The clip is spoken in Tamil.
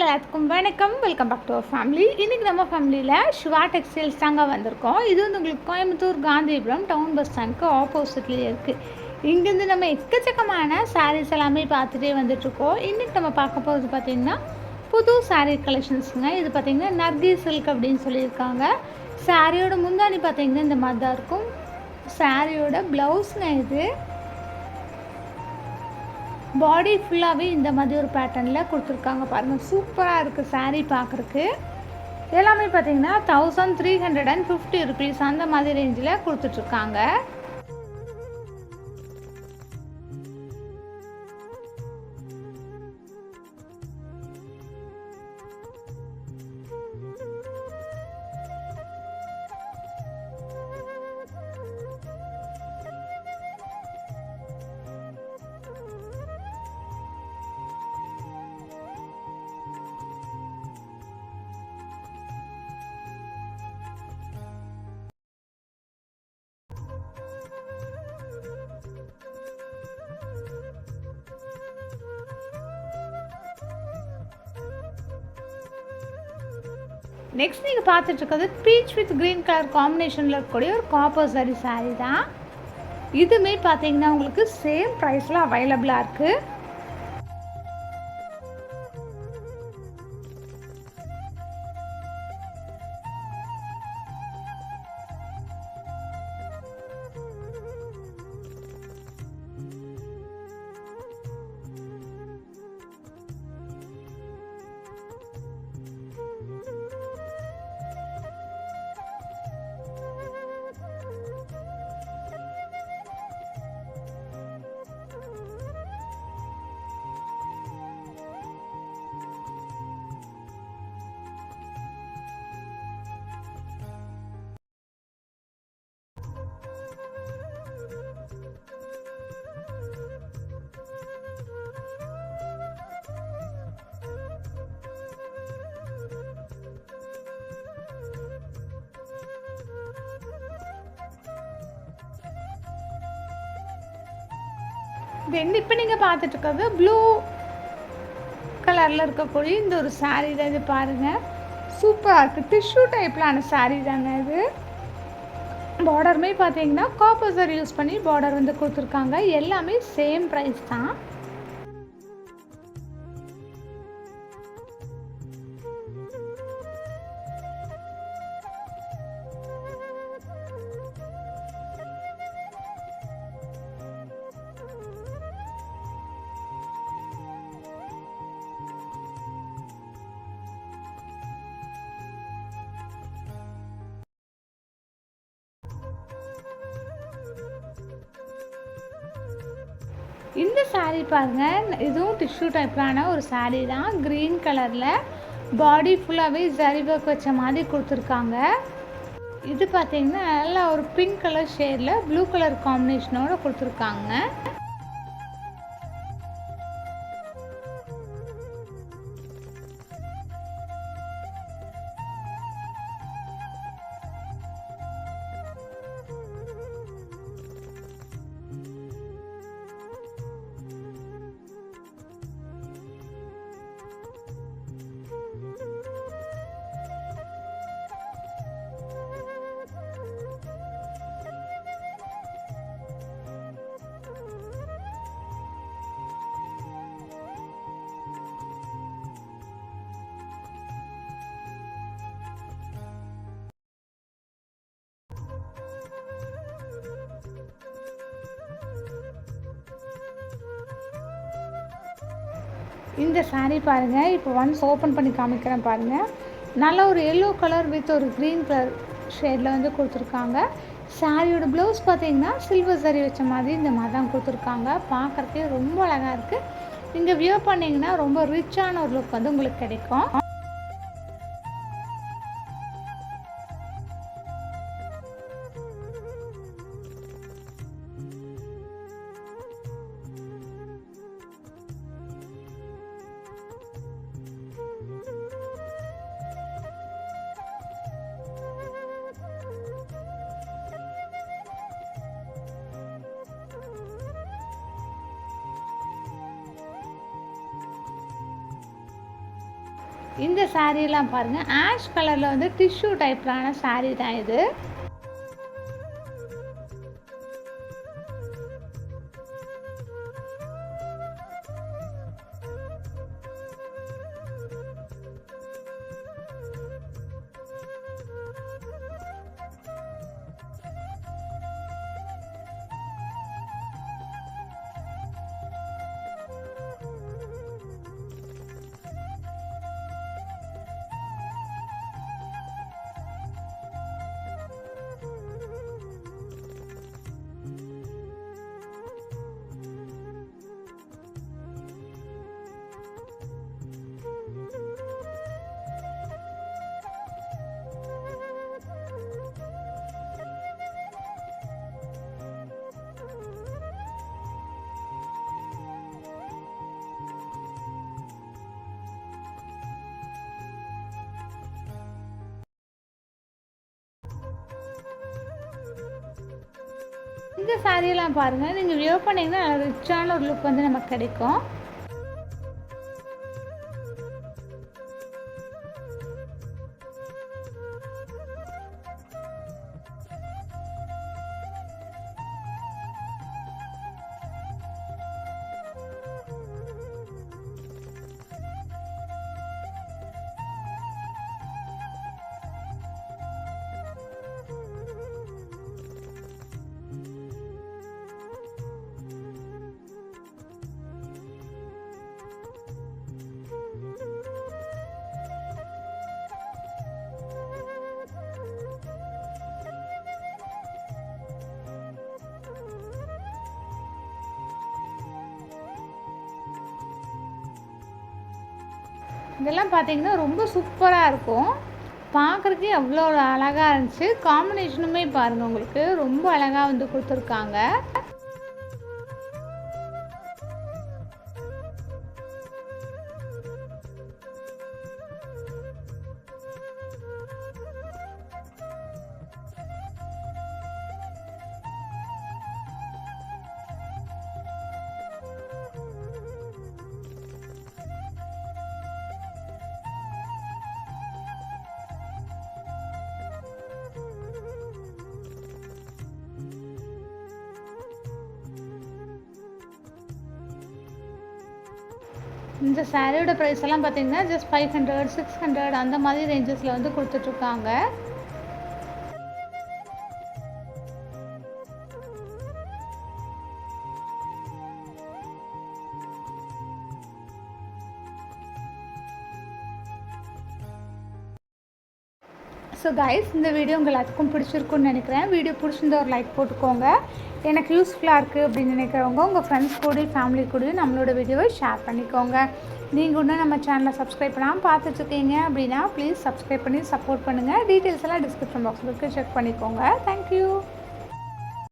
எல்லாத்துக்கும் வணக்கம். Welcome back to our family. இன்றைக்கி நம்ம ஃபேமிலியில் சிவா டெக்ஸ்டைல்ஸ் தாங்க வந்திருக்கோம். இது வந்து உங்களுக்கு கோயம்புத்தூர் காந்திபுரம் டவுன் பஸ் ஸ்டாண்டுக்கு ஆப்போசிட்லேயே இருக்குது. இங்கேருந்து நம்ம எக்கச்சக்கமான சாரீஸ் எல்லாமே பார்த்துட்டே வந்துட்ருக்கோம். இன்றைக்கி நம்ம பார்க்க போகிறது பார்த்திங்கன்னா புது சாரீ கலெக்ஷன்ஸுங்க. இது பார்த்திங்கன்னா நர்கி சில்க் அப்படின்னு சொல்லியிருக்காங்க. சாரியோட முந்தானி பார்த்திங்கன்னா இந்த மாதிரி தான் இருக்கும். சாரியோட ப்ளவுஸுங்க இது. பாடி ஃபுல்லாகவே இந்த மாதிரி ஒரு பேட்டர்னில் கொடுத்துருக்காங்க. பாருங்கள், சூப்பராக இருக்குது சாரீ பார்க்குறக்கு. எல்லாமே பார்த்திங்கன்னா 1350 ருபீஸ் அந்த மாதிரி ரேஞ்சில் கொடுத்துட்ருக்காங்க. நெக்ஸ்ட் நீங்கள் பார்த்துட்ருக்கிறது பீச் வித் க்ரீன் கலர் காம்பினேஷனில் இருக்கக்கூடிய ஒரு காப்பர் சாரீ தான். இதுவுமே பார்த்தீங்கன்னா உங்களுக்கு சேம் ப்ரைஸில் அவைலபிளாக இருக்குது. தென் இப்போ நீங்கள் பார்த்துட்ருக்கிறது ப்ளூ கலரில் இருக்கக்கூடிய இந்த ஒரு சாரீ தான். இது பாருங்கள், சூப்பராக இருக்குது. டிஷ்யூ டைப்லான சாரீ தாங்க இது. பார்டருமே பார்த்தீங்கன்னா காப்பர் சாரி யூஸ் பண்ணி பார்டர் வந்து கொடுத்துருக்காங்க. எல்லாமே சேம் ப்ரைஸ் தான். இந்த சாரீ பாருங்கள், இதுவும் டிஷ்யூ டைப்லான ஒரு சாரீ தான். க்ரீன் கலரில் பாடி ஃபுல்லாகவே ஜரி ஒர்க் வச்ச மாதிரி கொடுத்துருக்காங்க. இது பார்த்திங்கன்னா நல்லா ஒரு பிங்க் கலர் ஷேடில் ப்ளூ கலர் காம்பினேஷனோடு கொடுத்துருக்காங்க. இந்த சாரீ பாருங்கள், இப்போ ஒன்ஸ் ஓப்பன் பண்ணி காமிக்கிறேன் பாருங்கள். நல்ல ஒரு எல்லோ கலர் வித் ஒரு க்ரீன் கலர் ஷேடில் வந்து கொடுத்துருக்காங்க. சாரியோட ப்ளவுஸ் பார்த்தீங்கன்னா சில்வர் சாரி வச்ச மாதிரி இந்த மாதிரி தான் கொடுத்துருக்காங்க. பார்க்குறதுக்கே ரொம்ப அழகாக இருக்குது. நீங்கள் வியர் பண்ணிங்கன்னா ரொம்ப ரிச்சான ஒரு லுக் வந்து உங்களுக்கு கிடைக்கும். இந்த சாரீலாம் பாருங்கள், ஆஷ் கலரில் வந்து டிஷ்யூ டைப்லான சாரீ தான் இது. இந்த சாரியெல்லாம் பாருங்கள், நீங்கள் வியர் பண்ணிங்கன்னா நல்லா ரிச்சான ஒரு லுக் வந்து நமக்கு கிடைக்கும். இதெல்லாம் பார்த்தீங்கன்னா ரொம்ப சூப்பராக இருக்கும். பார்க்குறதுக்கே அவ்வளோ அழகாக இருந்துச்சு. காம்பினேஷனுமே பாருங்கள், உங்களுக்கு ரொம்ப அழகாக வந்து கொடுத்துருக்காங்க. இந்த சாரியோட ப்ரைஸ் எல்லாம் பார்த்தீங்கன்னா ஜஸ்ட் 500, 600 அந்த மாதிரி ரேஞ்சஸில் வந்து கொடுத்துட்ருக்காங்க. ஸோ கைஸ், இந்த வீடியோ உங்கள் எல்லாத்துக்கும் பிடிச்சிருக்குன்னு நினைக்கிறேன். வீடியோ பிடிச்சிருந்தா ஒரு லைக் போட்டுக்கோங்க. எனக்கு யூஸ்ஃபுல்லாக இருக்குது அப்படின்னு நினைக்கிறவங்க உங்கள் ஃப்ரெண்ட்ஸ் கூட, ஃபேமிலி கூட நம்மளோட வீடியோவை ஷேர் பண்ணிக்கோங்க. நீங்கள் இன்னும் நம்ம சேனலை சப்ஸ்கிரைப் பண்ணாமல் பார்த்துட்ருக்கீங்க அப்படின்னா ப்ளீஸ் சப்ஸ்கிரைப் பண்ணி சப்போர்ட் பண்ணுங்கள். டீட்டெயில்ஸ் எல்லாம் டிஸ்கிரிப்ஷன் பாக்ஸில் செக் பண்ணிக்கோங்க. தேங்க்யூ.